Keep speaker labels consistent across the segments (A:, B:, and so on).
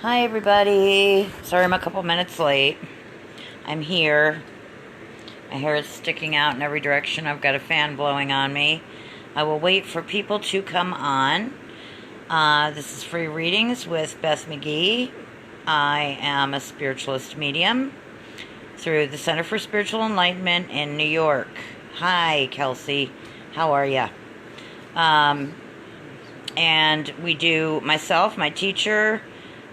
A: Hi, everybody. Sorry I'm a couple minutes late. I'm here. My hair is sticking out in every direction. I've got a fan blowing on me. I will wait for people to come on. This is Free Readings with Beth McGee. I am a spiritualist medium through the Center for Spiritual Enlightenment in New York. Hi, Kelsey. How are ya? And we do, myself, my teacher,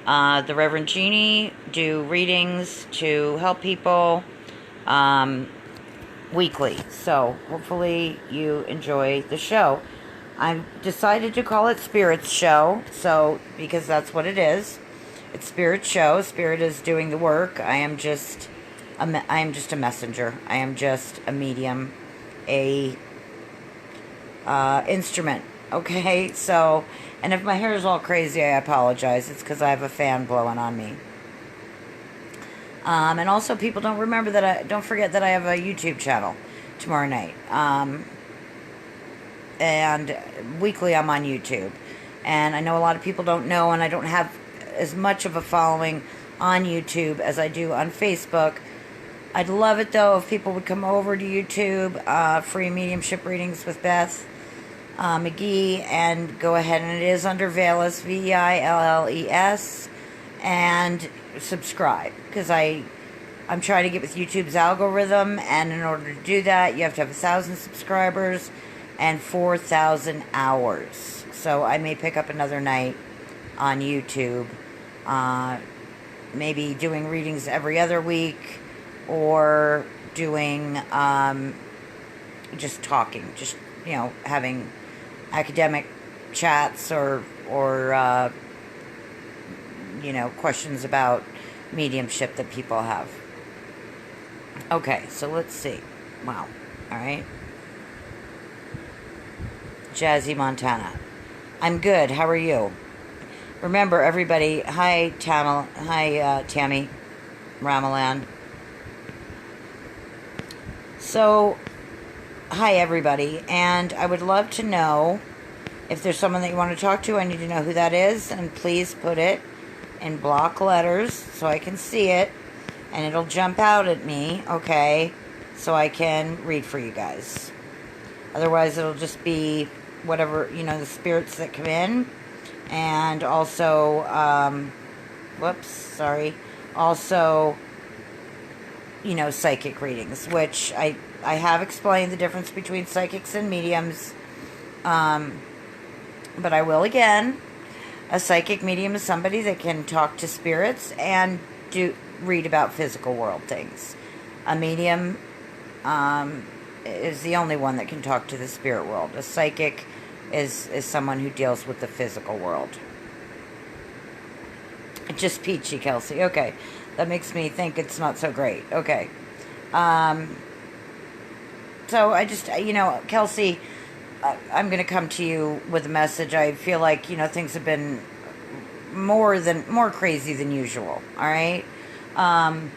A: the Reverend Jeannie, do readings to help people weekly. So hopefully you enjoy the show. I decided to call it Spirit's Show, so because that's what it is. It's Spirit's Show. Spirit is doing the work. I am just a messenger. I am just a medium, a instrument. Okay, so, and if my hair is all crazy, I apologize. It's because I have a fan blowing on me. And also, people don't forget that I have a YouTube channel tomorrow night. And weekly I'm on YouTube. And I know a lot of people don't know, and I don't have as much of a following on YouTube as I do on Facebook. I'd love it, though, if people would come over to YouTube, Free Mediumship Readings with Beth McGee, and go ahead, and it is under Veilles, Villes, and subscribe, because I'm trying to get with YouTube's algorithm, and in order to do that, you have to have 1,000 subscribers and 4,000 hours. So I may pick up another night on YouTube, maybe doing readings every other week, or doing just talking, just having academic chats or questions about mediumship that people have. Okay, so let's see. Wow. All right. Jazzy Montana. I'm good. How are you? Remember, everybody. Hi, Tammy Ramalan. So, hi, everybody. And I would love to know if there's someone that you want to talk to. I need to know who that is. And please put it in block letters so I can see it. And it'll jump out at me, okay? So I can read for you guys. Otherwise, it'll just be whatever, the spirits that come in. And also, also, psychic readings, which I have explained the difference between psychics and mediums. But I will again. A psychic medium is somebody that can talk to spirits and read about physical world things. A medium is the only one that can talk to the spirit world. A psychic is someone who deals with the physical world. Just peachy, Kelsey. Okay. That makes me think it's not so great. Okay. So I just, Kelsey, I'm going to come to you with a message. I feel like, things have been more crazy than usual. All right. And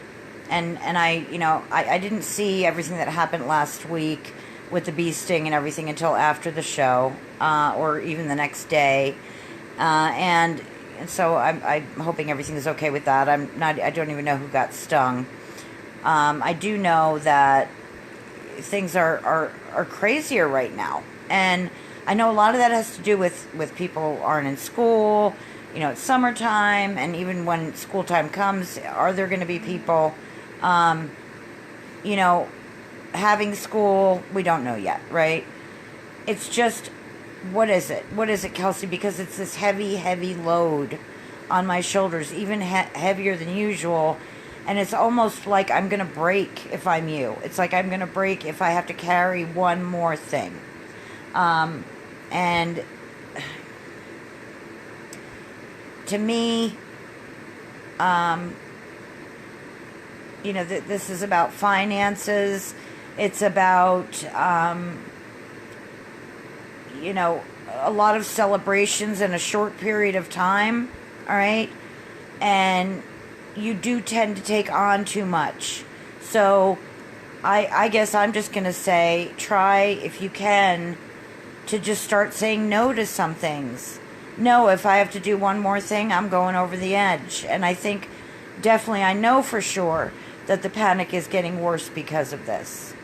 A: I didn't see everything that happened last week with the bee sting and everything until after the show, or even the next day. And so I'm hoping everything is okay with that. I don't even know who got stung. I do know that things are crazier right now. And I know a lot of that has to do with people aren't in school. It's summertime, and even when school time comes, are there going to be people, having school? We don't know yet, right? It's just, what is it? What is it, Kelsey? Because it's this heavy, heavy load on my shoulders, even heavier than usual. And it's almost like I'm going to break if I'm you. It's like I'm going to break if I have to carry one more thing. And to me, this is about finances. It's about, a lot of celebrations in a short period of time. All right. And you do tend to take on too much. So I guess I'm just going to say, try, if you can, to just start saying no to some things. no, if I have to do one more thing, I'm going over the edge. And I think definitely, I know for sure that the panic is getting worse because of this.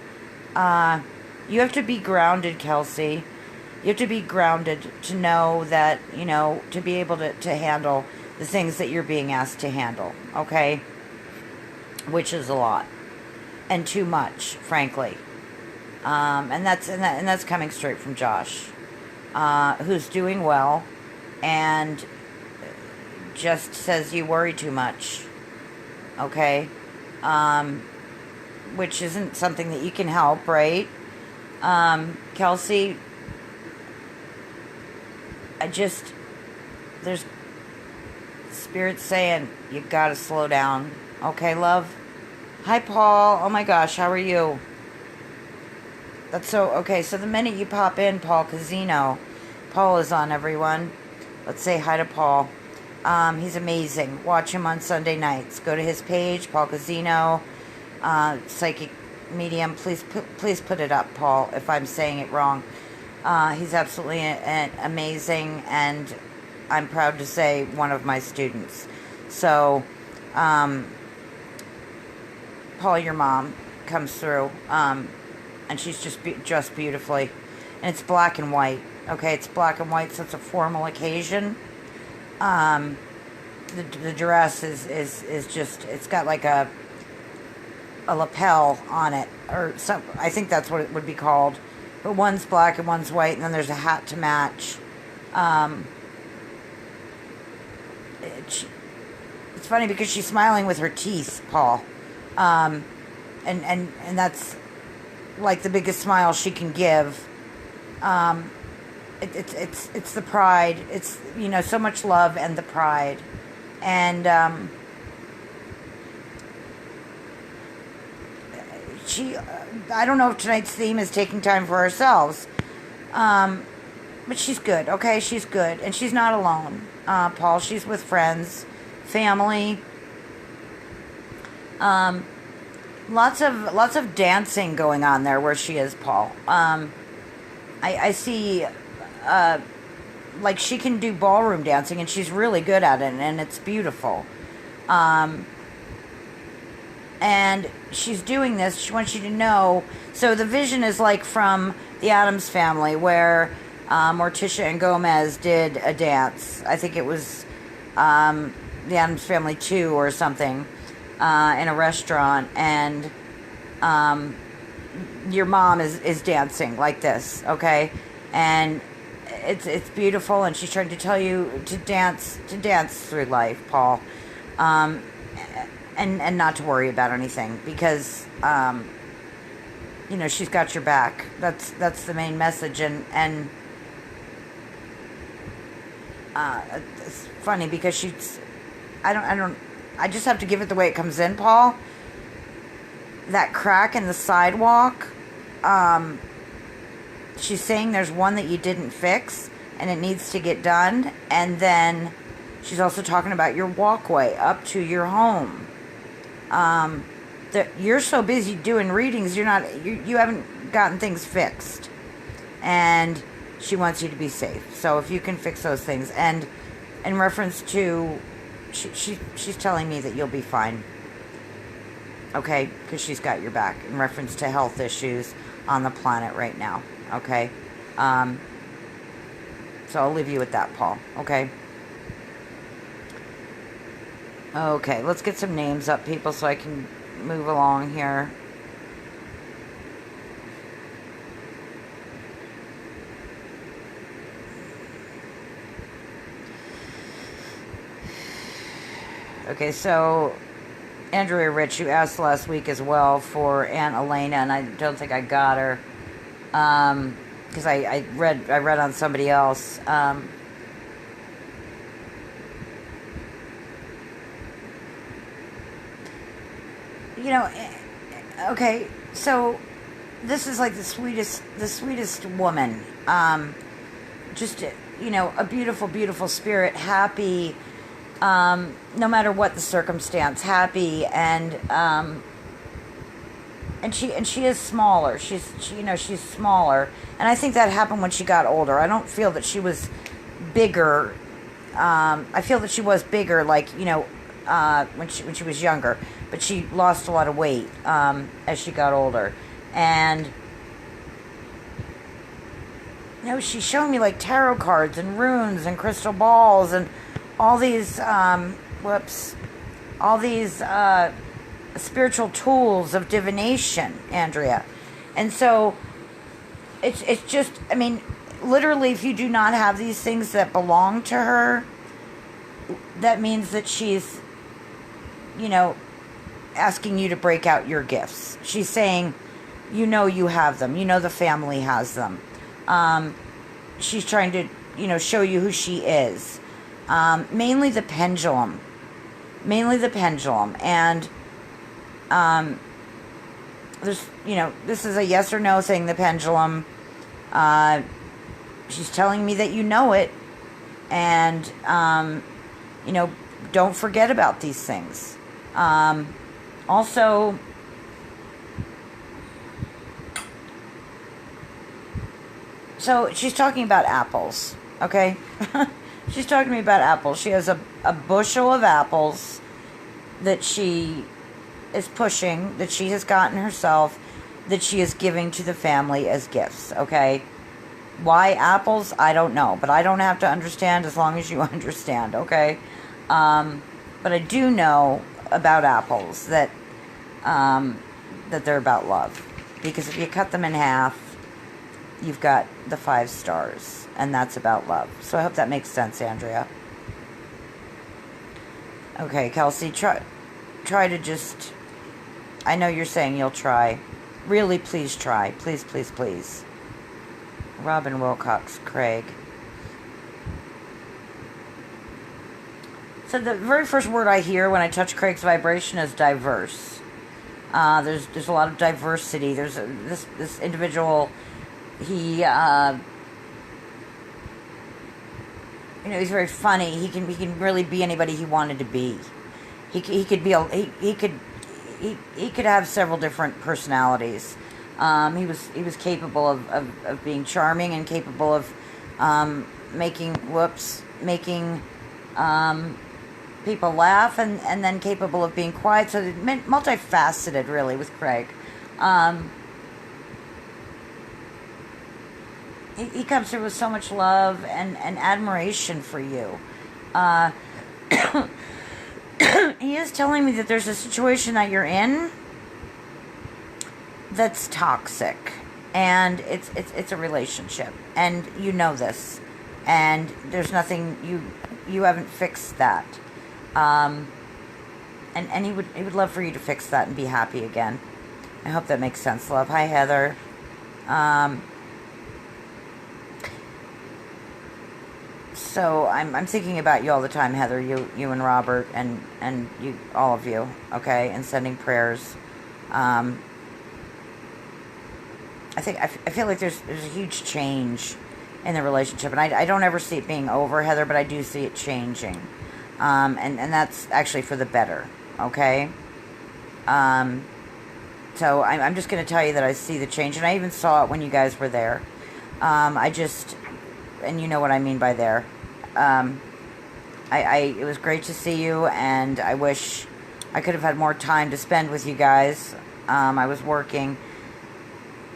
A: You have to be grounded, Kelsey. You have to be grounded to know that, to be able to handle the things that you're being asked to handle, okay? Which is a lot. And too much, frankly. And that's coming straight from Josh, who's doing well and just says you worry too much, okay? Which isn't something that you can help, right? Kelsey, there's Spirit saying you gotta slow down, okay, love? Hi, Paul. Oh my gosh, how are you? That's so, okay, so the minute you pop in, Paul Casino, Paul is on, everyone. Let's say hi to Paul. He's amazing. Watch him on Sunday nights. Go to his page, Paul Casino, psychic medium. Please put it up, Paul, if I'm saying it wrong. He's absolutely amazing, and I'm proud to say one of my students. So, Paul, your mom comes through, and she's just beautifully, and it's black and white. Okay, it's black and white, so it's a formal occasion. The dress is just, it's got like a lapel on it, or some, I think that's what it would be called. But one's black and one's white, and then there's a hat to match. It's funny because she's smiling with her teeth, Paul. And that's like the biggest smile she can give. It's the pride. It's, so much love and the pride. And I don't know if tonight's theme is taking time for ourselves. But she's good, okay? She's good. And she's not alone, Paul. She's with friends, family. Lots of dancing going on there where she is, Paul. I see, like, she can do ballroom dancing, and she's really good at it, and it's beautiful. And she's doing this. She wants you to know. So the vision is like from the Addams Family, where Morticia and Gomez did a dance. I think it was the Addams Family 2 or something, in a restaurant, and your mom is dancing like this, okay? And it's beautiful, and she's trying to tell you to dance through life, Paul. And not to worry about anything, because she's got your back. That's the main message. And it's funny because I just have to give it the way it comes in, Paul. That crack in the sidewalk, she's saying there's one that you didn't fix and it needs to get done. And then she's also talking about your walkway up to your home. That you're so busy doing readings, you haven't gotten things fixed, and she wants you to be safe. So if you can fix those things, and in reference to, she's telling me that you'll be fine, okay, because she's got your back in reference to health issues on the planet right now, okay. So I'll leave you with that, Paul, okay. Okay, let's get some names up, people, so I can move along here. Okay, so Andrea Rich, you asked last week as well for Aunt Elena, and I don't think I got her, because I read on somebody else. Okay, so this is like the sweetest woman. Just, a beautiful, beautiful spirit, happy, no matter what the circumstance, happy, and she is smaller. She's smaller, and I think that happened when she got older. I don't feel that she was bigger. I feel that she was bigger, like, when she was younger, but she lost a lot of weight as she got older, and she's showing me like tarot cards and runes and crystal balls and all these all these spiritual tools of divination, Andrea, and so it's just, I mean, literally, if you do not have these things that belong to her, that means that she's, asking you to break out your gifts. She's saying, you have them. The family has them. She's trying to, show you who she is. Mainly the pendulum. And there's, this is a yes or no thing, the pendulum. She's telling me that you know it. And, don't forget about these things. Also, so she's talking about apples, okay? She's talking to me about apples. She has a bushel of apples that she is pushing, that she has gotten herself, that she is giving to the family as gifts, okay? Why apples? I don't know, but I don't have to understand as long as you understand, okay? But I do know about apples that they're about love, because if you cut them in half, you've got the 5 stars, and that's about love. So I hope that makes sense, Andrea. Okay, Kelsey, try to just, I know you're saying you'll try. Really, please try. Please, please, please. Robin Wilcox, Craig. So the very first word I hear when I touch Craig's vibration is diverse. There's a lot of diversity. There's this individual. He he's very funny. He can really be anybody he wanted to be. He could have several different personalities. He was capable of being charming, and capable of making people laugh, and then capable of being quiet. So multifaceted, really, with Craig. He comes through with so much love and admiration for you. He is telling me that there's a situation that you're in that's toxic, and it's a relationship, and you know this, and there's nothing, you haven't fixed that. And he would love for you to fix that and be happy again. I hope that makes sense, love. Hi, Heather. So I'm thinking about you all the time, Heather. You and Robert, and you, all of you, okay, and sending prayers. I feel like there's a huge change in the relationship, and I don't ever see it being over, Heather, but I do see it changing. And that's actually for the better, okay? So I'm just going to tell you that I see the change, and I even saw it when you guys were there. And you know what I mean by there. It was great to see you, and I wish I could have had more time to spend with you guys. I was working,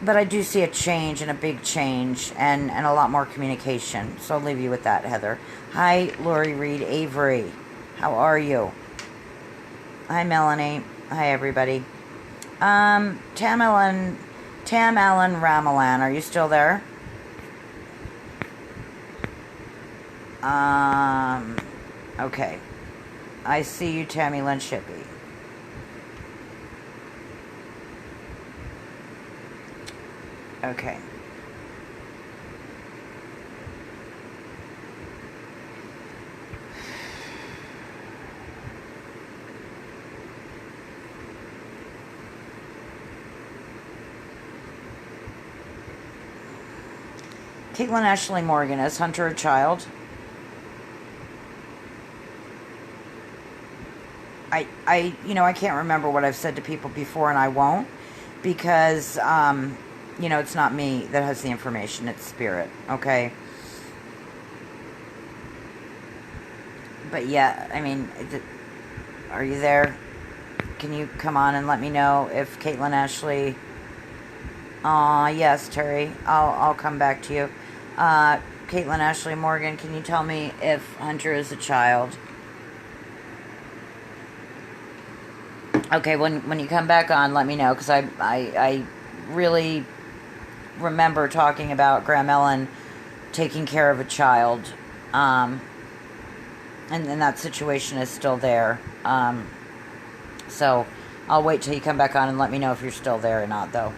A: but I do see a change, and a big change, and a lot more communication. So I'll leave you with that, Heather. Hi, Lori Reed Avery. How are you? Hi, Melanie. Hi, everybody. Tam Ellen Ramalan, are you still there? Okay. I see you, Tammy Lynn Shippey. Okay. Caitlin Ashley Morgan, is Hunter a child? I can't remember what I've said to people before, and I won't, because, it's not me that has the information, it's spirit, okay? but yeah, I mean, are you there? Can you come on and let me know if Caitlin Ashley... yes, Terry. I'll come back to you. Caitlin Ashley Morgan, can you tell me if Hunter is a child? Okay, when you come back on, let me know, because I really remember talking about Graham Ellen taking care of a child, and that situation is still there. So I'll wait till you come back on and let me know if you're still there or not, though.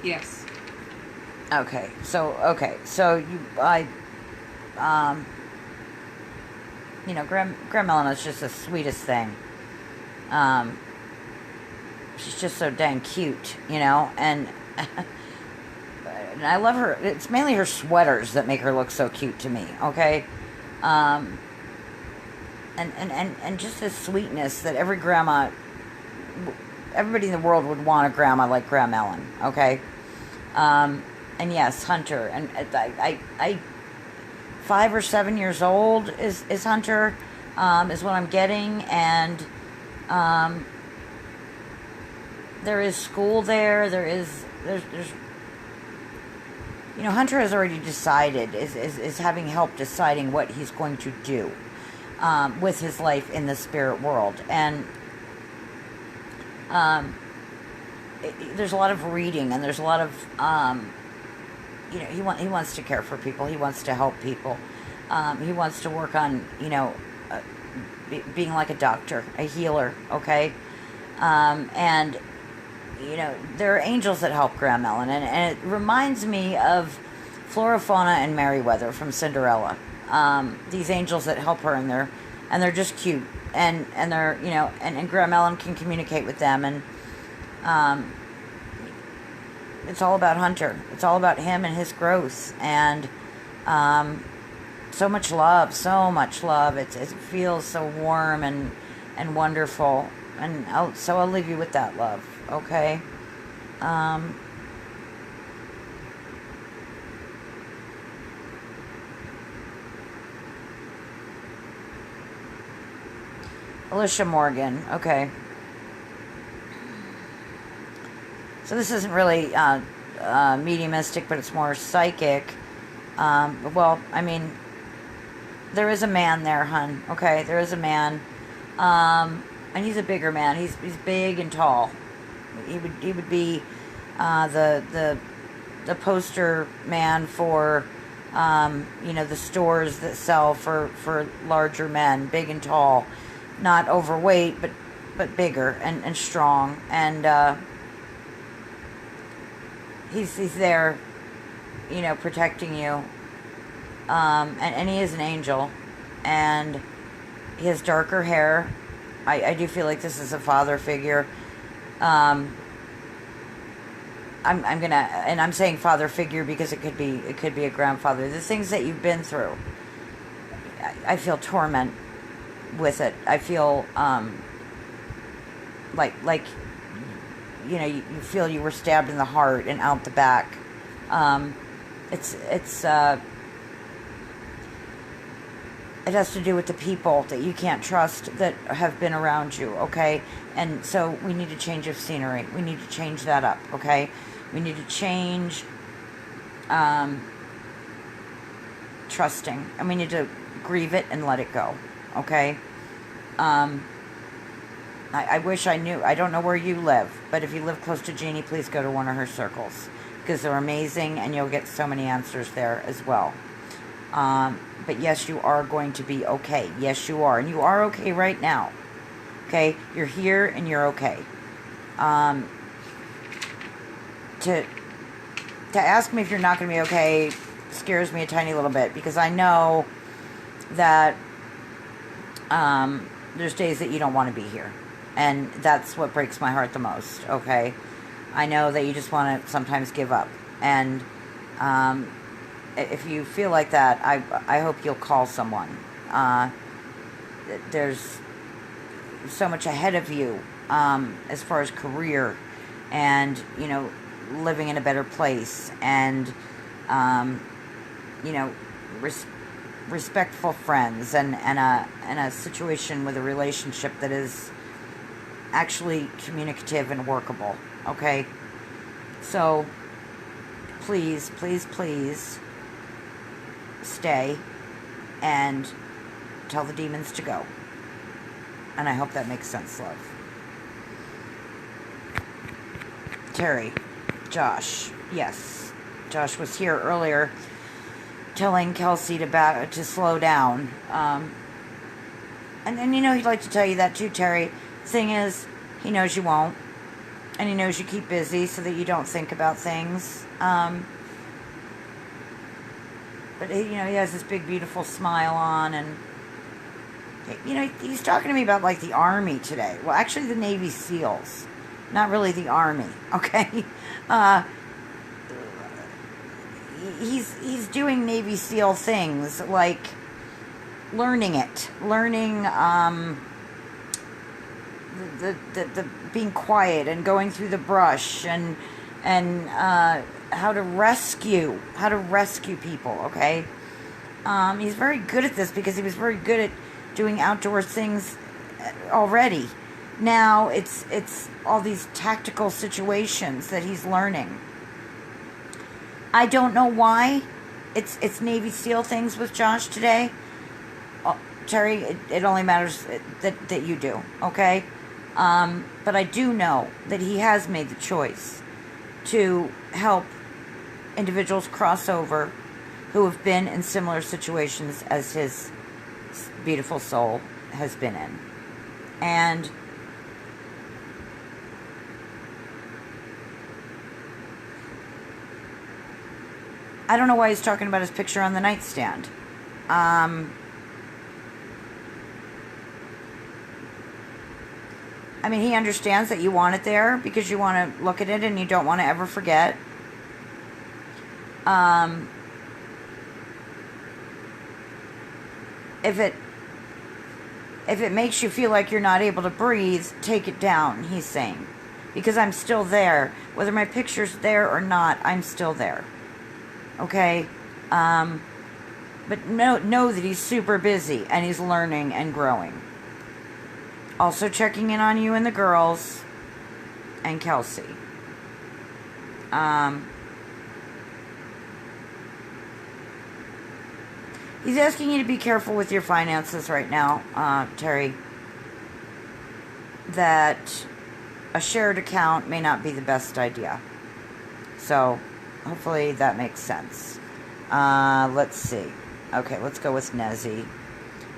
B: Yes.
A: Okay, so Graham Ellen is just the sweetest thing. She's just so dang cute, and I love her. It's mainly her sweaters that make her look so cute to me, okay? And just this sweetness that everybody in the world would want a grandma like Graham Ellen, okay? And yes, Hunter, and I 5 or 7 years old is Hunter, is what I'm getting, and there is school there. There's Hunter has already decided, is having help deciding what he's going to do with his life in the spirit world, and there's a lot of reading, and there's a lot of he wants to care for people. He wants to help people. He wants to work on being like a doctor, a healer. Okay, and there are angels that help Graham Ellen, and it reminds me of Flora, Fauna, and Merryweather from Cinderella. These angels that help her, and they're just cute, and they're and Graham Ellen can communicate with them, and it's all about Hunter. It's all about him and his growth, and so much love. It feels so warm and wonderful, and I'll leave you with that love. Okay. Alicia Morgan. Okay. So this isn't really mediumistic, but it's more psychic. Well, I mean, there is a man there, hun. Okay, there is a man, and he's a bigger man. He's big and tall. He would be the poster man for the stores that sell for larger men, big and tall, not overweight, but bigger and strong, and he's there, protecting you, and he is an angel, and he has darker hair. I do feel like this is a father figure. I'm saying father figure because it could be a grandfather. The things that you've been through, I feel torment with it. I feel like you feel you were stabbed in the heart and out the back. It has to do with the people that you can't trust that have been around you, okay? And so we need a change of scenery. We need to change that up, okay? We need to change trusting. And we need to grieve it and let it go, okay? I wish I knew. I don't know where you live, but if you live close to Jeannie, please go to one of her circles, because they're amazing, and you'll get so many answers there as well. But yes, you are going to be okay. Yes, you are. And you are okay right now. Okay? You're here and you're okay. To ask me if you're not going to be okay scares me a tiny little bit, because I know that there's days that you don't want to be here. And that's what breaks my heart the most, okay? I know that you just want to sometimes give up. And if you feel like that, I hope you'll call someone. There's so much ahead of you as far as career and, living in a better place and, respectful friends, and a situation with a relationship that is actually communicative and workable. Okay? So, please, please, please stay and tell the demons to go. And I hope that makes sense, love. Terry, Josh, yes. Josh was here earlier telling Kelsey to slow down. And you know he'd like to tell you that too, Terry. Thing is, he knows you won't. And he knows you keep busy so that you don't think about things. But, you know, he has this big, beautiful smile on. And, you know, he's talking to me about, like, the Army today. Well, actually, the Navy SEALs. Not really the Army, okay? He's doing Navy SEAL things, like learning the being quiet and going through the brush and how to rescue people. Okay, he's very good at this because he was very good at doing outdoor things already. Now it's all these tactical situations that he's learning. I don't know why it's Navy SEAL things with Josh today. Terry, it only matters that you do, okay? But I do know that he has made the choice to help individuals cross over who have been in similar situations as his beautiful soul has been in. And I don't know why he's talking about his picture on the nightstand. I mean, he understands that you want it there because you want to look at it and you don't want to ever forget. If it makes you feel like you're not able to breathe, take it down, he's saying. Because I'm still there. Whether my picture's there or not, I'm still there. Okay? But know that he's super busy and he's learning and growing. Also checking in on you and the girls and Kelsey. He's asking you to be careful with your finances right now, Terry. That a shared account may not be the best idea. So, hopefully that makes sense. Let's see. Okay, let's go with Nezzy.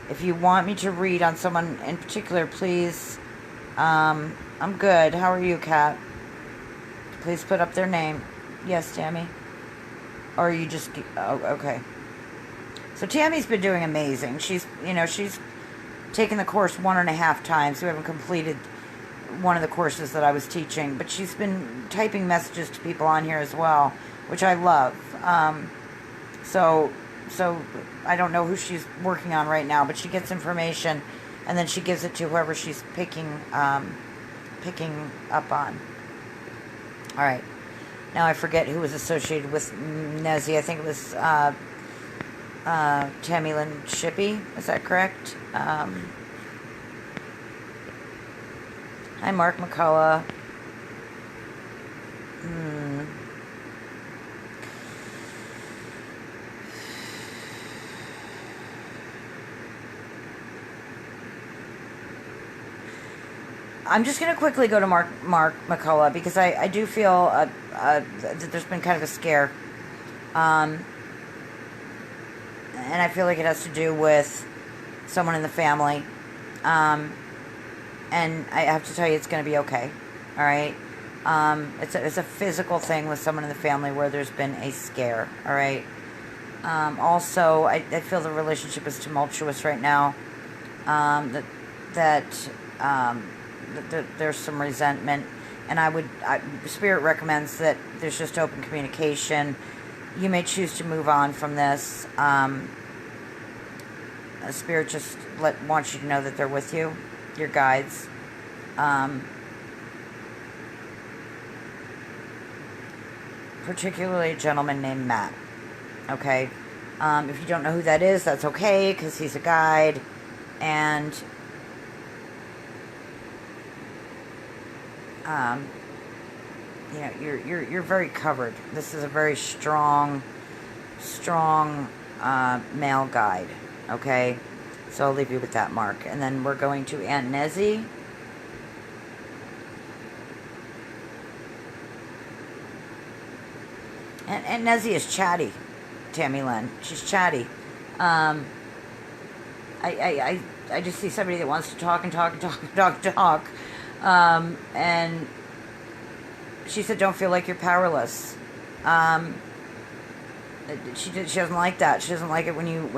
A: If you want me to read on someone in particular, please. I'm good. How are you, Kat? Please put up their name. Yes, Tammy? Or you just... Oh, okay. So Tammy's been doing amazing. She's taken the course 1.5 times. We haven't completed one of the courses that I was teaching. But she's been typing messages to people on here as well, which I love. So I don't know who she's working on right now, but she gets information and then she gives it to whoever she's picking up on. All right. Now I forget who was associated with Nezzy. I think it was Tammy Lynn Shippey. Is that correct? Hi, Mark McCullough. I'm just going to quickly go to Mark McCullough because I do feel that there's been kind of a scare. And I feel like it has to do with someone in the family. And I have to tell you, it's going to be okay. All right? It's a physical thing with someone in the family where there's been a scare. All right? Also, I feel the relationship is tumultuous right now. There's some resentment, and Spirit recommends that there's just open communication. You may choose to move on from this. Spirit just wants you to know that they're with you, your guides. Particularly a gentleman named Matt. Okay, If you don't know who that is, that's okay, because he's a guide. And you're very covered. This is a very strong male guide. Okay, so I'll leave you with that, Mark. And then we're going to Aunt Nezzy. And Aunt Nezzy is chatty, Tammy Lynn. She's chatty. I just see somebody that wants to talk and talk and talk and talk and talk. And she said, "Don't feel like you're powerless." She doesn't like that. She doesn't like it when you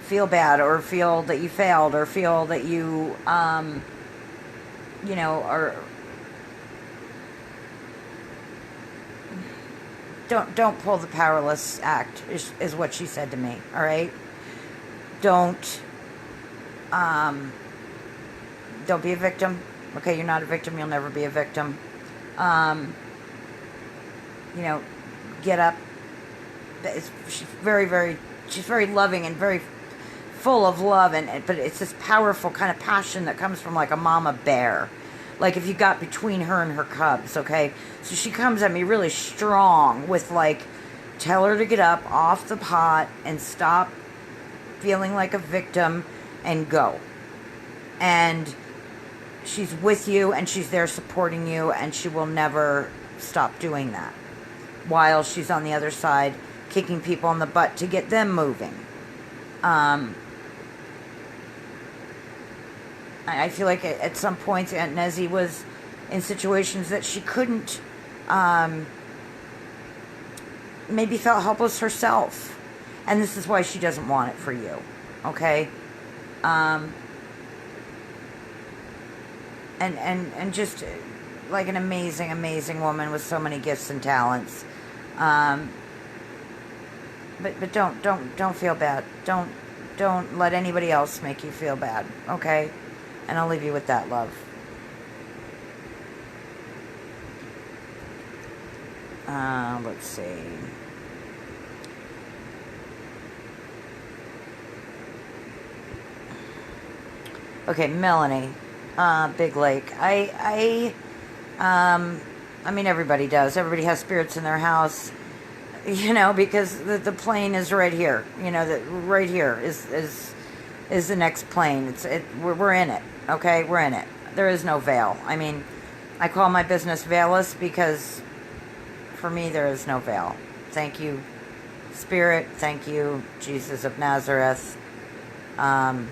A: feel bad, or feel that you failed, or feel that you are. Don't pull the powerless act, is what she said to me. All right. Don't be a victim. Okay, you're not a victim. You'll never be a victim. Get up. She's very loving and very full of love, but it's this powerful kind of passion that comes from like a mama bear. Like if you got between her and her cubs, okay? So she comes at me really strong with like, tell her to get up off the pot and stop feeling like a victim and go. And she's with you, and she's there supporting you, and she will never stop doing that while she's on the other side kicking people in the butt to get them moving. I feel like at some points Aunt Nezzy was in situations that she couldn't, maybe felt helpless herself. And this is why she doesn't want it for you, okay? And just like an amazing, amazing woman with so many gifts and talents. But don't feel bad. Don't let anybody else make you feel bad, okay? And I'll leave you with that, love. Let's see. Okay, Melanie, Big Lake. I mean, everybody does. Everybody has spirits in their house, because the plane is right here. That right here is the next plane. We're in it. Okay, we're in it. There is no veil. I mean, I call my business veilless because for me there is no veil. Thank you, Spirit. Thank you, Jesus of Nazareth. I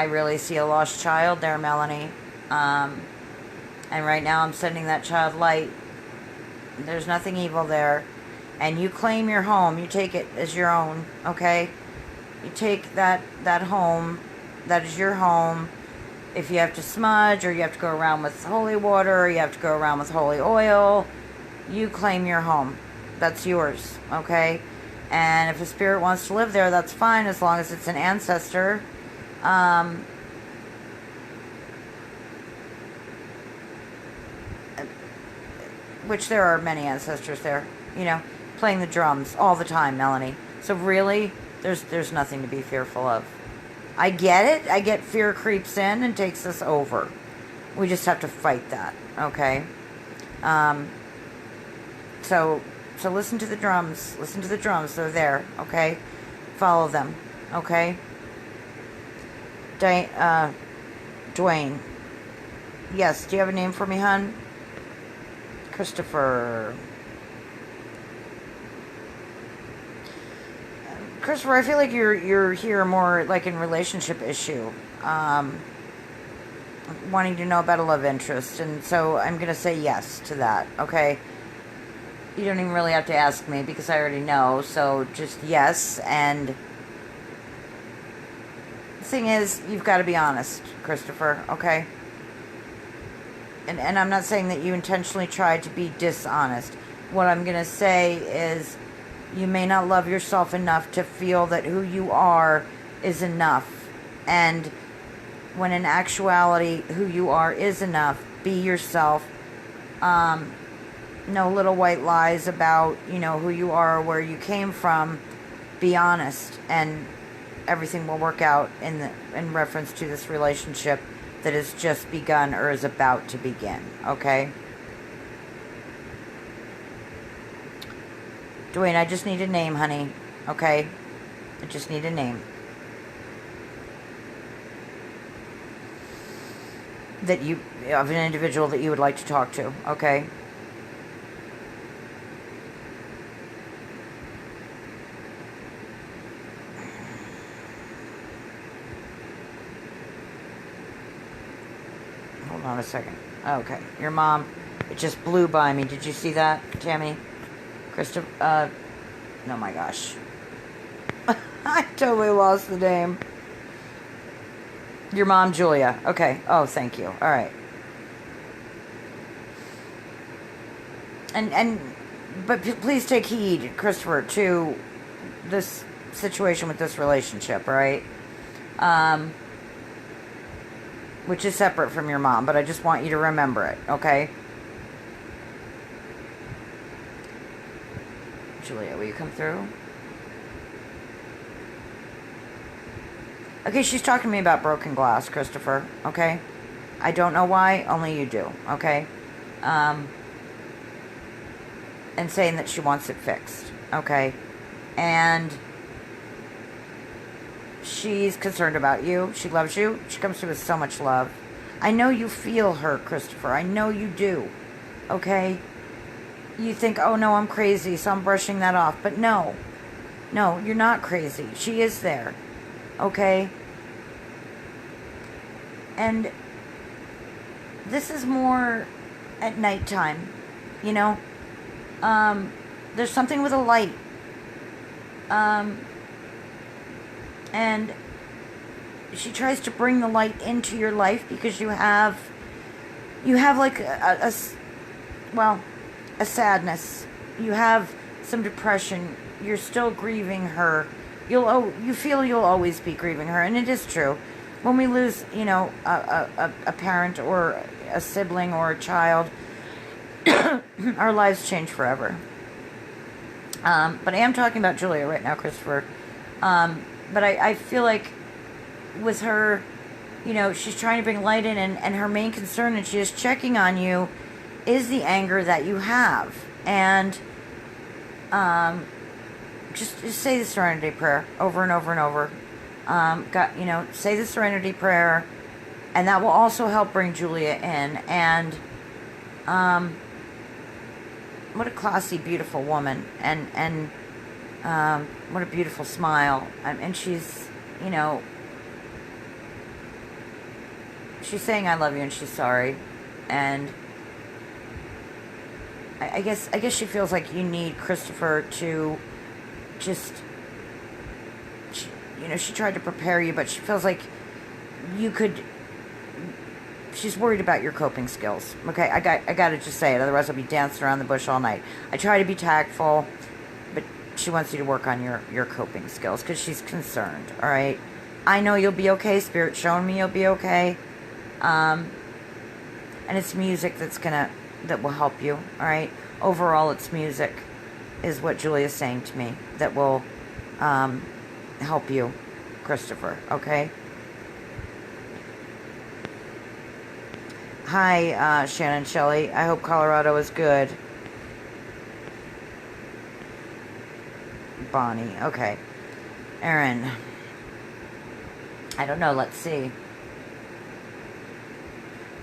A: really see a lost child there, Melanie. And right now I'm sending that child light. There's nothing evil there. And you claim your home. You take it as your own, okay? You take that home. That is your home. If you have to smudge, or you have to go around with holy water, or you have to go around with holy oil, you claim your home. That's yours, okay? And if a spirit wants to live there, that's fine, as long as it's an ancestor. Which there are many ancestors there, playing the drums all the time, Melanie. So really, there's nothing to be fearful of. I get it. I get fear creeps in and takes us over. We just have to fight that, okay? So listen to the drums. Listen to the drums. They're there, okay? Follow them, okay? Dwayne. Yes, do you have a name for me, hon? Christopher, I feel like you're here more like in relationship issue, wanting to know about a love interest, and so I'm gonna say yes to that. Okay, you don't even really have to ask me because I already know. So just yes. And the thing is, you've got to be honest, Christopher. Okay. And I'm not saying that you intentionally tried to be dishonest. What I'm going to say is you may not love yourself enough to feel that who you are is enough. And when in actuality, who you are is enough. Be yourself. No little white lies about, who you are, where you came from. Be honest, and everything will work out in reference to this relationship that has just begun or is about to begin, okay? Dwayne, I just need a name, honey, okay? I just need a name. Of an individual that you would like to talk to, okay? Hold on a second. Okay, your mom, it just blew by me. Did you see that, Tammy? Christopher, oh my gosh. I totally lost the name. Your mom, Julia. Okay. Oh, thank you. All right. But please take heed, Christopher, to this situation with this relationship, all right? Which is separate from your mom, but I just want you to remember it, okay? Julia, will you come through? Okay, she's talking to me about broken glass, Christopher, okay? I don't know why, only you do, okay? And saying that she wants it fixed, okay? And she's concerned about you. She loves you. She comes to you with so much love. I know you feel her, Christopher. I know you do, okay? You think, oh no, I'm crazy, so I'm brushing that off. But no, you're not crazy. She is there. Okay? And this is more at nighttime, there's something with a light. And she tries to bring the light into your life because you have like a sadness. You have some depression. You're still grieving her. You feel you'll always be grieving her, and it is true. When we lose, a parent or a sibling or a child, our lives change forever. But I am talking about Julia right now, Christopher. But I feel like with her, she's trying to bring light in, and her main concern, and she is checking on you, is the anger that you have. And just say the Serenity Prayer over and over and over. Say the Serenity Prayer, and that will also help bring Julia in. And what a classy, beautiful woman, and what a beautiful smile. And she's, she's saying I love you, and she's sorry. And I guess she feels like you need Christopher to just, she tried to prepare you, but she feels like she's worried about your coping skills. Okay, I got to just say it, otherwise I'll be dancing around the bush all night. I try to be tactful, but she wants you to work on your coping skills because she's concerned, all right? I know you'll be okay. Spirit's showing me you'll be okay. And it's music that will help you, all right? Overall, it's music is what Julia's saying to me that will help you, Christopher, okay? Hi, Shannon Shelley. I hope Colorado is good. Bonnie, okay. Aaron. I don't know, let's see.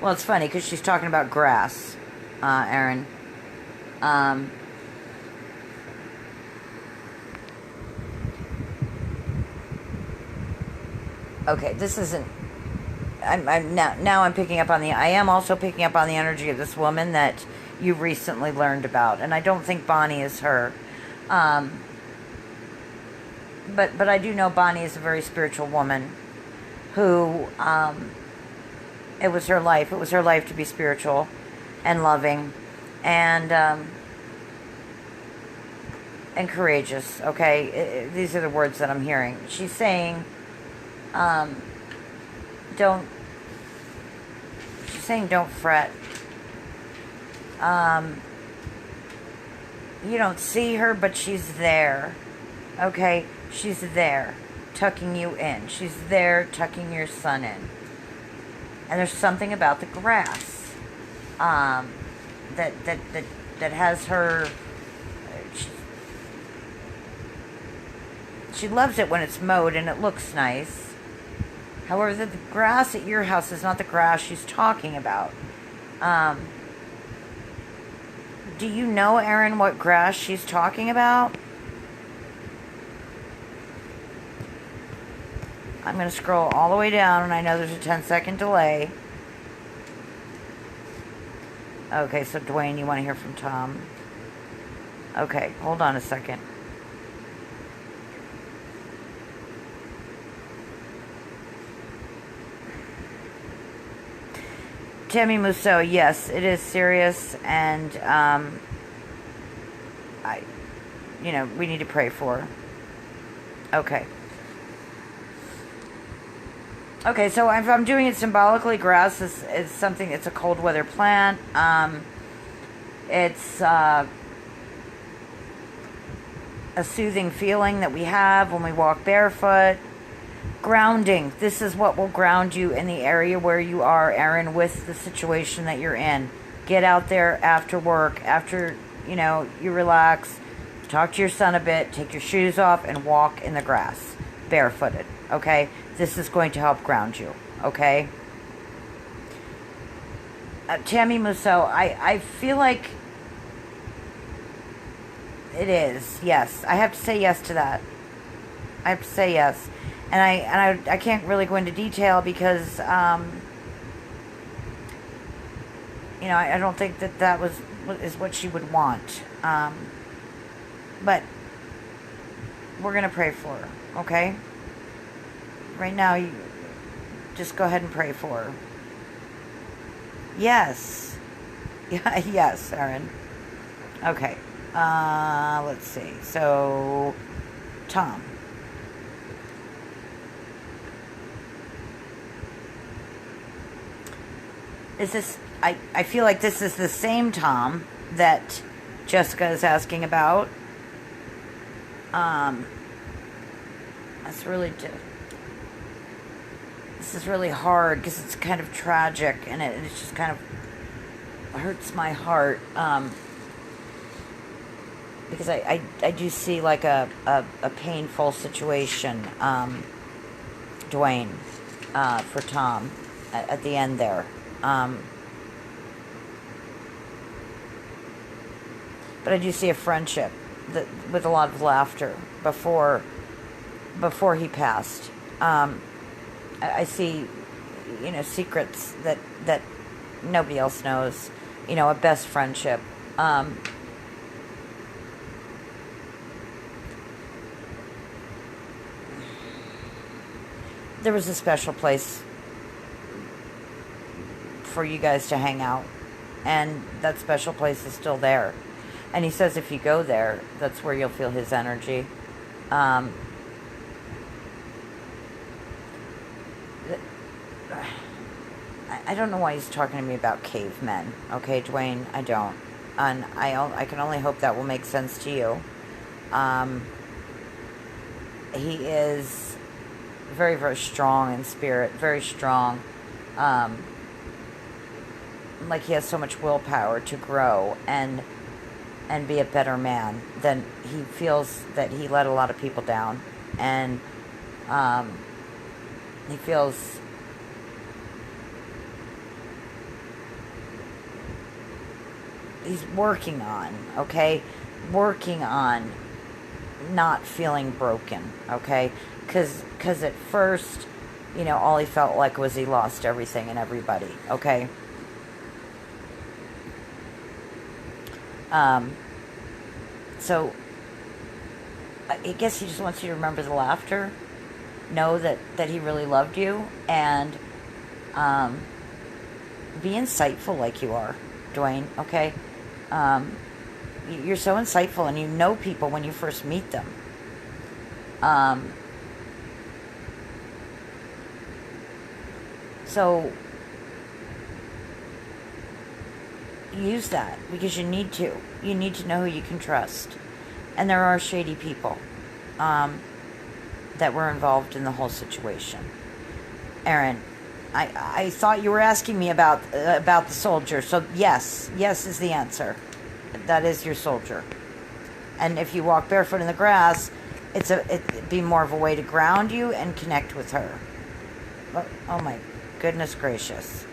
A: Well, it's funny because she's talking about grass, Aaron. Okay, this isn't. I'm picking up on I am also picking up on the energy of this woman that you recently learned about, and I don't think Bonnie is her. But I do know Bonnie is a very spiritual woman who, it was her life. It was her life to be spiritual and loving and courageous, okay? These are the words that I'm hearing. She's saying, don't fret. You don't see her, but she's there. Okay? She's there, tucking you in. She's there, tucking your son in. And there's something about the grass that that has her. She loves it when it's mowed and it looks nice. However, the grass at your house is not the grass she's talking about. Do you know, Aaron, what grass she's talking about? I'm going to scroll all the way down, and I know there's a 10-second delay. Okay, so Dwayne, you want to hear from Tom? Okay, hold on a second. Tammy Musso, yes, it is serious, and we need to pray for her. Okay. Okay, so if I'm doing it symbolically, grass is something, it's a cold weather plant. It's a soothing feeling that we have when we walk barefoot. Grounding. This is what will ground you in the area where you are, Aaron, with the situation that you're in. Get out there after work, after, you relax. Talk to your son a bit. Take your shoes off and walk in the grass. Barefooted. Okay? This is going to help ground you. Okay? Tammy Musso, I feel like it is. Yes. I have to say yes to that. I have to say yes. And I can't really go into detail because, I don't think that is what she would want. But we're going to pray for her, okay? Right now, you just go ahead and pray for her. Yes. Yeah, yes, Aaron. Okay. Let's see. So, Tom. Is this, I feel like this is the same Tom that Jessica is asking about. That's really, this is really hard because it's kind of tragic and it just kind of hurts my heart. Because I do see like a painful situation, Dwayne, for Tom at the end there. But I do see a friendship with a lot of laughter before he passed. I see, secrets that nobody else knows. A best friendship. There was a special place for you guys to hang out, and that special place is still there. And he says if you go there, that's where you'll feel his energy. I don't know why he's talking to me about cavemen. Okay, Dwayne, I don't. And I can only hope that will make sense to you. He is very, very strong in spirit, very strong. Like he has so much willpower to grow and be a better man. Then he feels that he let a lot of people down, and he feels he's working on not feeling broken, okay? Because at first, all he felt like was he lost everything and everybody, okay? So, I guess he just wants you to remember the laughter, know that he really loved you, and be insightful like you are, Dwayne, okay? You're so insightful, and you know people when you first meet them. So use that because you need to. You need to know who you can trust. And there are shady people that were involved in the whole situation. Aaron, I thought you were asking me about the soldier. So yes is the answer. That is your soldier. And if you walk barefoot in the grass, it'd be more of a way to ground you and connect with her. Oh my goodness gracious.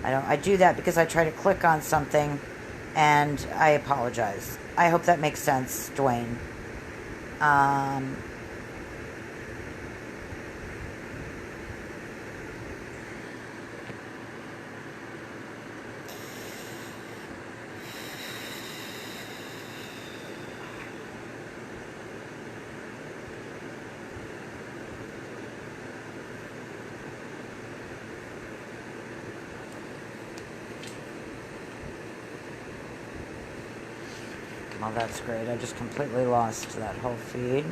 A: I do that because I try to click on something, and I apologize. I hope that makes sense, Dwayne. Well, that's great. I just completely lost that whole feed.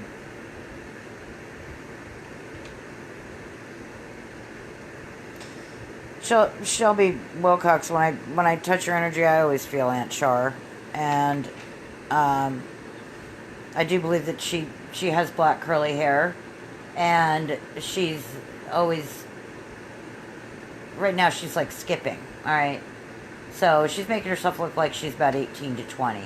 A: Shelby Wilcox, when I touch her energy, I always feel Aunt Char, and I do believe that she has black curly hair, and she's always, right now she's like skipping. All right, so she's making herself look like she's about 18 to 20.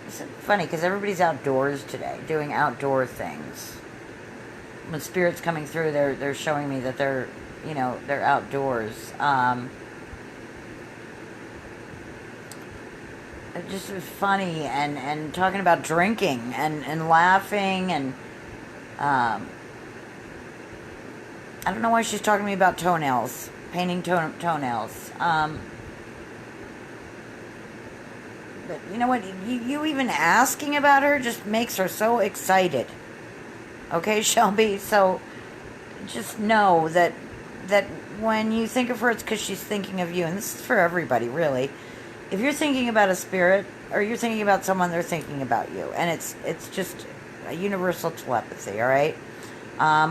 A: It's funny because everybody's outdoors today, doing outdoor things. When Spirit's coming through, they're showing me that they're outdoors. It's just funny and talking about drinking and laughing and I don't know why she's talking to me about toenails, painting toenails. But you know what? You even asking about her just makes her so excited. Okay, Shelby? So just know that when you think of her, it's because she's thinking of you. And this is for everybody, really. If you're thinking about a spirit or you're thinking about someone, they're thinking about you. And it's just a universal telepathy, all right?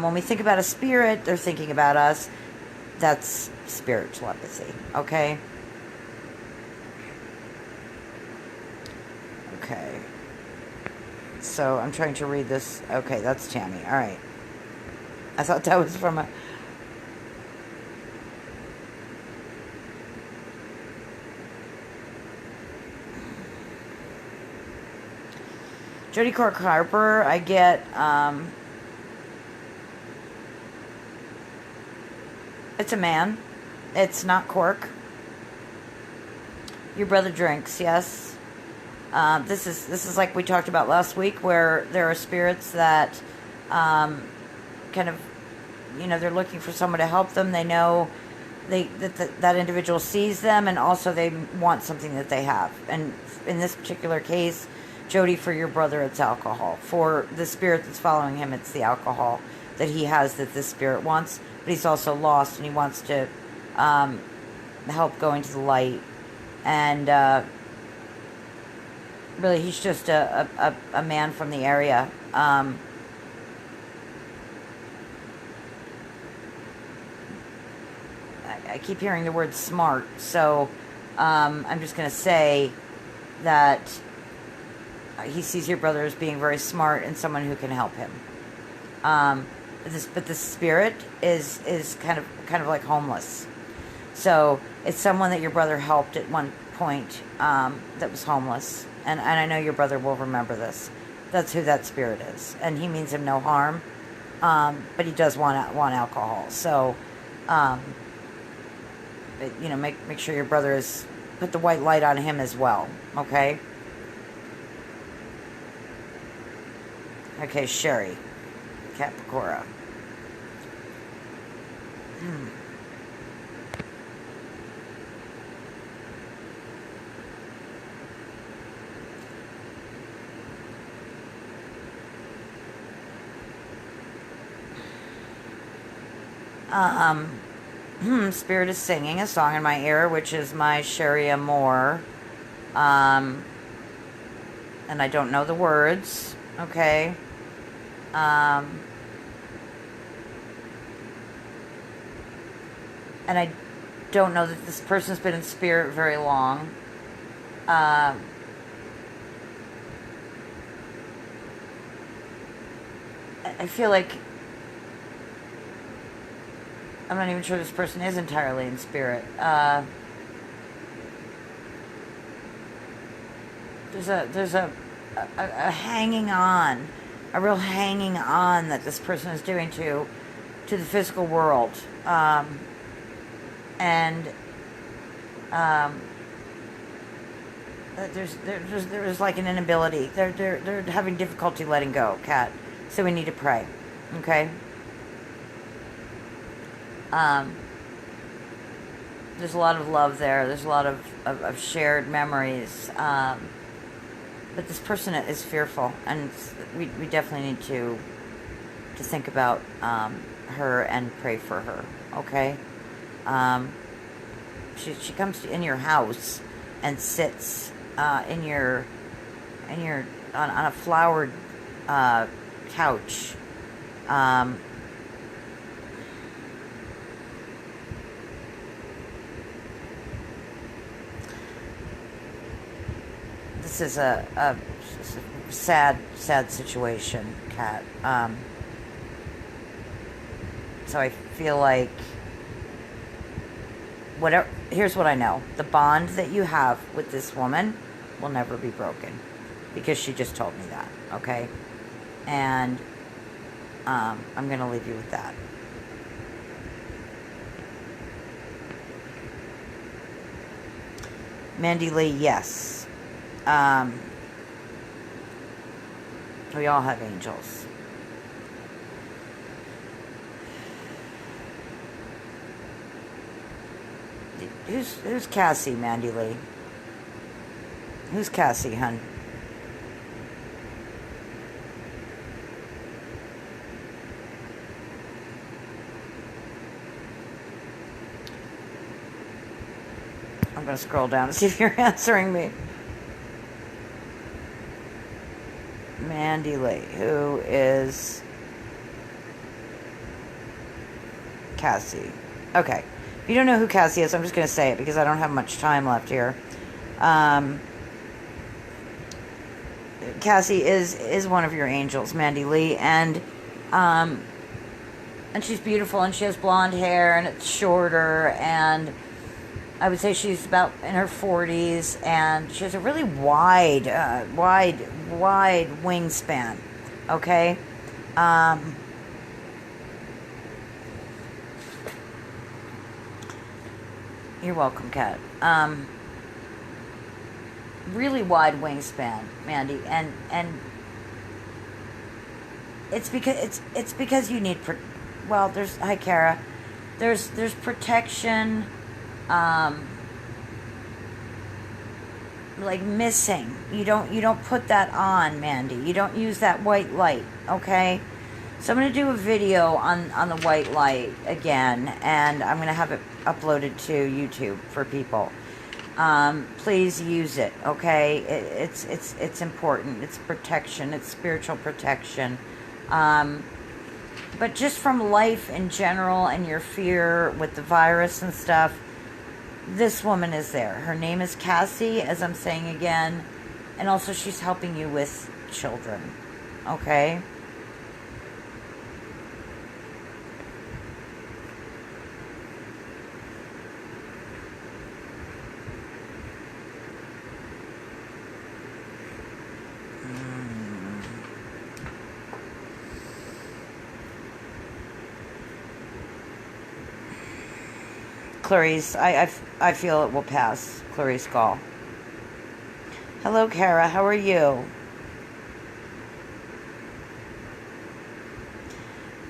A: When we think about a spirit, they're thinking about us. That's spirit telepathy, okay? Okay. So I'm trying to read this. Okay, that's Tammy. All right. I thought that was from a... Jody Cork Harper, I get... it's a man. It's not Cork. Your brother drinks, yes. This is like we talked about last week, where there are spirits that kind of, they're looking for someone to help them. They know that individual sees them, and also they want something that they have. And in this particular case, Jody, for your brother, it's alcohol. For the spirit that's following him, it's the alcohol that he has that this spirit wants. But he's also lost, and he wants to help go into the light. And really, he's just a man from the area. I keep hearing the word smart, so I'm just going to say that he sees your brother as being very smart and someone who can help him. But the spirit is kind of like homeless. So it's someone that your brother helped at one point that was homeless. And I know your brother will remember this. That's who that spirit is. And he means him no harm. But he does want alcohol. So, make sure your brother is... Put the white light on him as well. Okay? Okay, Sherry. Capicora. Spirit is singing a song in my ear, which is my Sherry Amore. And I don't know the words, okay? And I don't know that this person's been in spirit very long. I feel like I'm not even sure this person is entirely in spirit. There's a hanging on, a real hanging on that this person is doing to the physical world, and there's like an inability. They're having difficulty letting go, Kat. So we need to pray, okay? There's a lot of love there. There's a lot of shared memories. But this person is fearful, and we definitely need to think about her and pray for her. Okay, she comes in your house and sits in your on a flowered couch. This is a sad situation, Kat. So I feel like whatever. Here's what I know: the bond that you have with this woman will never be broken, because she just told me that. Okay, and I'm gonna leave you with that. Mandy Lee, yes. We all have angels. Who's Cassie, Mandy Lee? Who's Cassie, hun? I'm going to scroll down to see if you're answering me. Mandy Lee, who is Cassie. Okay. If you don't know who Cassie is, I'm just going to say it because I don't have much time left here. Cassie is one of your angels, Mandy Lee, and she's beautiful, and she has blonde hair, and it's shorter, and I would say she's about in her 40s, and she has a really wide wingspan. Okay, you're welcome, Kat. Really wide wingspan, Mandy, and it's because you need well, there's hi Kara, there's protection, like missing. You don't put that on, Mandy. You don't use that white light, okay? So I'm going to do a video on the white light again, and I'm going to have it uploaded to YouTube for people. Please use it, okay? It's important. It's protection. It's spiritual protection. But just from life in general and your fear with the virus and stuff, this woman is there. Her name is Cassie, as I'm saying again, and also she's helping you with children, okay? Clarice, I feel it will pass. Clarice Gall. Hello, Kara. How are you?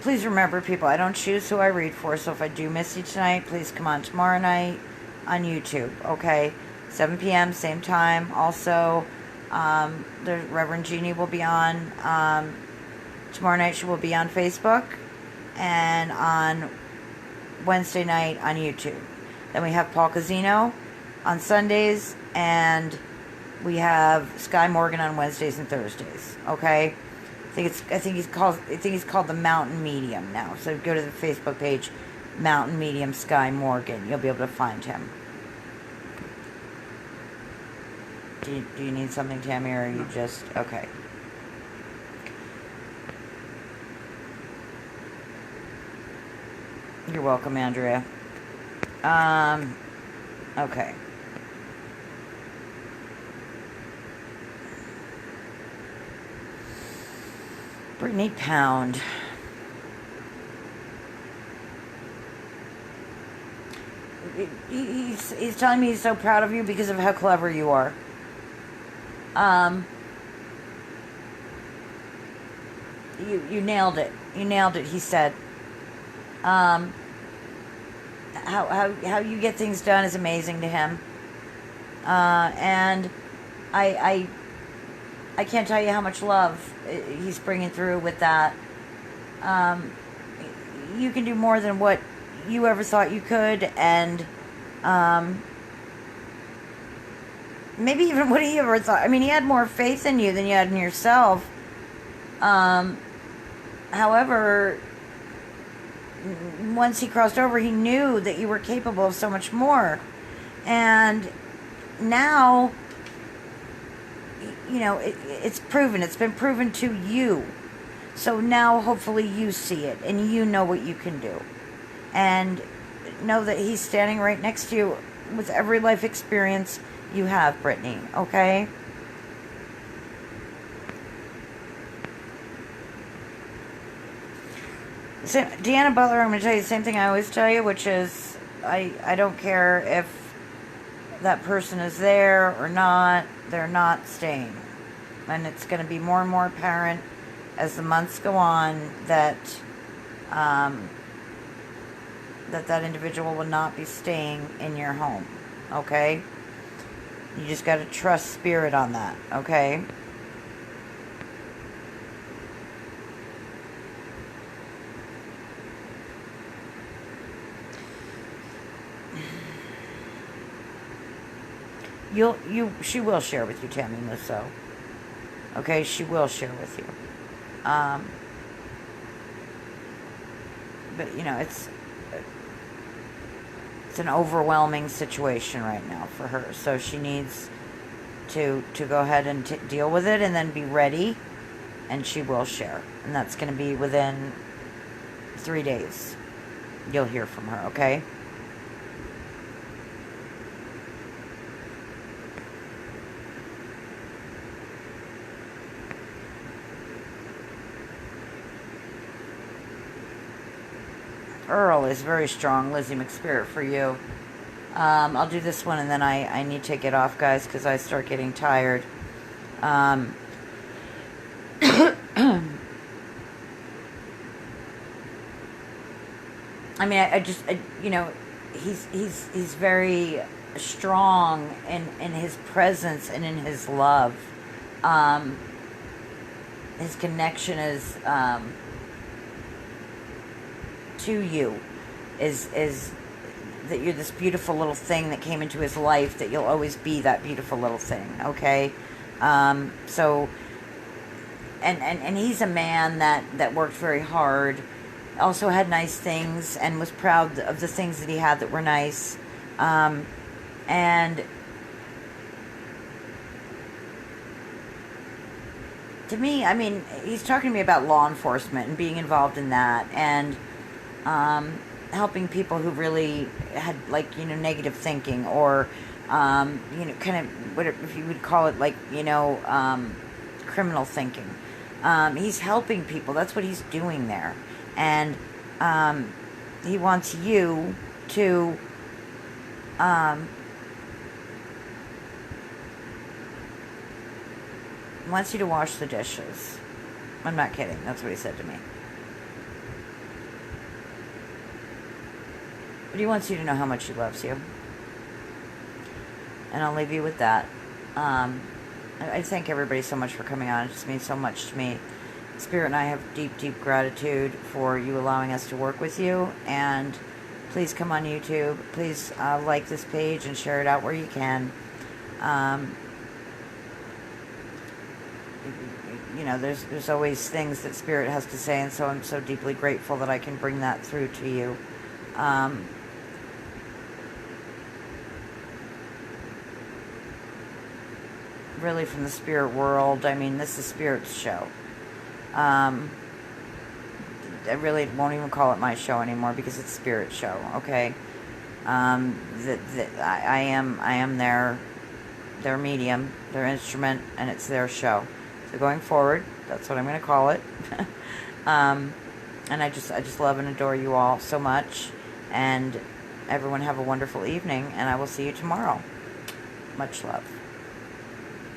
A: Please remember, people, I don't choose who I read for, so if I do miss you tonight, please come on tomorrow night on YouTube, okay? 7 p.m., same time. Also, the Reverend Jeannie will be on. Tomorrow night she will be on Facebook, and on Wednesday night on YouTube. Then we have Paul Casino on Sundays, and we have Sky Morgan on Wednesdays and Thursdays. Okay, I think he's called the Mountain Medium now. So go to the Facebook page, Mountain Medium Sky Morgan. You'll be able to find him. Do you need something, Tammy, or are you just... Okay. You're welcome, Andrea. Okay. Brittany Pound. He's telling me he's so proud of you because of how clever you are. You nailed it. You nailed it, he said. How you get things done is amazing to him. And I can't tell you how much love he's bringing through with that. You can do more than what you ever thought you could, and maybe even what he ever thought. I mean, he had more faith in you than you had in yourself. However, once he crossed over, he knew that you were capable of so much more. And now, you know, it's proven. It's been proven to you. So now, hopefully, you see it, and you know what you can do. And know that he's standing right next to you with every life experience you have, Brittany, okay? So, Deanna Butler, I'm going to tell you the same thing I always tell you, which is I don't care if that person is there or not, they're not staying. And it's going to be more and more apparent as the months go on that that individual will not be staying in your home, okay? You just got to trust spirit on that, okay? She will share with you, Tammy Musso. Okay, she will share with you. But, you know, it's an overwhelming situation right now for her. So she needs to go ahead and deal with it and then be ready. And she will share. And that's going to be within 3 days. You'll hear from her, okay? Earl is very strong, Lizzie McSpirit, for you. I'll do this one and then I need to get off, guys, because I start getting tired. I mean, I you know, he's very strong in his presence and in his love. His connection is to you is that you're this beautiful little thing that came into his life, that you'll always be that beautiful little thing, okay? So, and he's a man that worked very hard, also had nice things, and was proud of the things that he had that were nice, and to me, I mean, he's talking to me about law enforcement and being involved in that, and helping people who really had, like, you know, negative thinking, or, you know, kind of, what if you would call it, like, you know, criminal thinking. He's helping people. That's what he's doing there. And he wants you to wants you to wash the dishes. I'm not kidding. That's what he said to me. But he wants you to know how much he loves you. And I'll leave you with that. I thank everybody so much for coming on. It just means so much to me. Spirit and I have deep, deep gratitude for you allowing us to work with you. And please come on YouTube. Please like this page and share it out where you can. You know, there's always things that Spirit has to say, and so I'm so deeply grateful that I can bring that through to you. Um, really from the spirit world. I mean, this is Spirit's show. I really won't even call it my show anymore because it's Spirit's show. Okay. I am their medium, their instrument, and it's their show. So going forward, that's what I'm going to call it. And I just love and adore you all so much. And everyone have a wonderful evening, and I will see you tomorrow. Much love.